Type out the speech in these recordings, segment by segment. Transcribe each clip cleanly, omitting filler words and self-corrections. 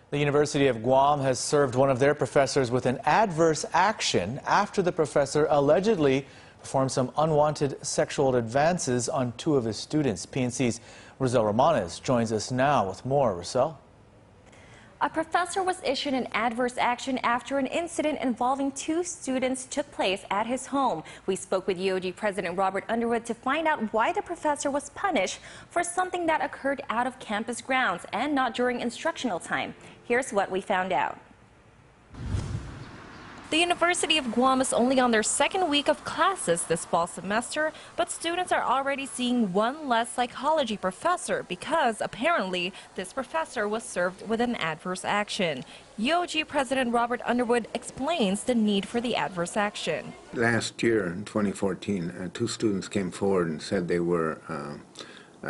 The University of Guam has served one of their professors with an adverse action after the professor allegedly performed some unwanted sexual advances on two of his students. PNC's Rosel Romanes joins us now with more. Rosel? A professor was issued an adverse action after an incident involving two students took place at his home. We spoke with UOG President Robert Underwood to find out why the professor was punished for something that occurred out of campus grounds and not during instructional time. Here's what we found out. The University of Guam is only on their second week of classes this fall semester, but students are already seeing one less psychology professor because apparently this professor was served with an adverse action. UOG President Robert Underwood explains the need for the adverse action. Last year, in 2014, two students came forward and said they were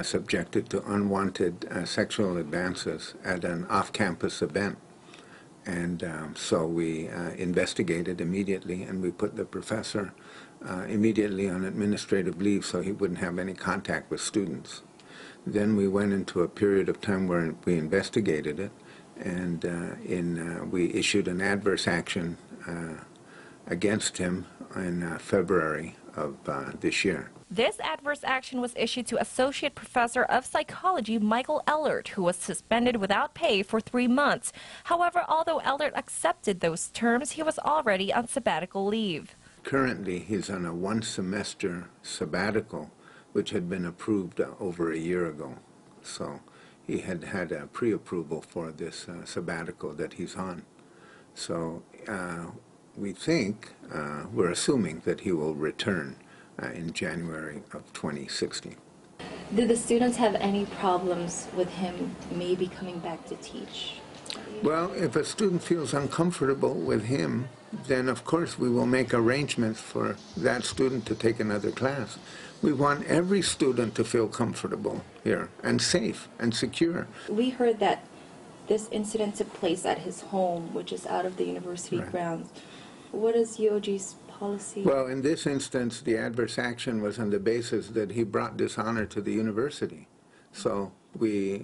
subjected to unwanted sexual advances at an off-campus event. And so we investigated immediately, and we put the professor immediately on administrative leave so he wouldn't have any contact with students. Then we went into a period of time where we investigated it, and we issued an adverse action against him in February of this year. This adverse action was issued to Associate Professor of Psychology Michael Ellert, who was suspended without pay for 3 months. However, although Ellert accepted those terms, he was already on sabbatical leave. Currently, he's on a one-semester sabbatical, which had been approved over a year ago. So he had had a pre-approval for this sabbatical that he's on. So we think, we're assuming that he will return in January of 2016. Did the students have any problems with him maybe coming back to teach? Well, if a student feels uncomfortable with him, then of course we will make arrangements for that student to take another class. We want every student to feel comfortable here and safe and secure. We heard that this incident took place at his home, which is out of the university grounds. What is UOG's policy? Well, in this instance, the adverse action was on the basis that he brought dishonor to the university. So we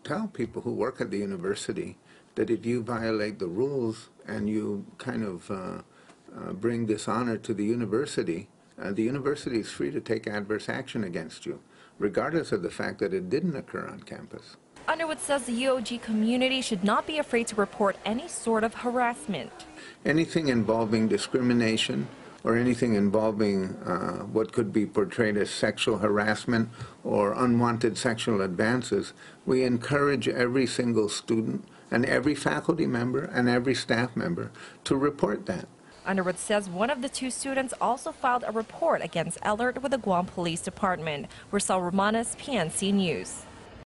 tell people who work at the university that if you violate the rules and you kind of bring dishonor to the university is free to take adverse action against you, regardless of the fact that it didn't occur on campus. Underwood says the UOG community should not be afraid to report any sort of harassment. Anything involving discrimination or anything involving what could be portrayed as sexual harassment or unwanted sexual advances, we encourage every single student and every faculty member and every staff member to report that. Underwood says one of the two students also filed a report against Ellert with the Guam Police Department. Rosel Romanes, PNC News.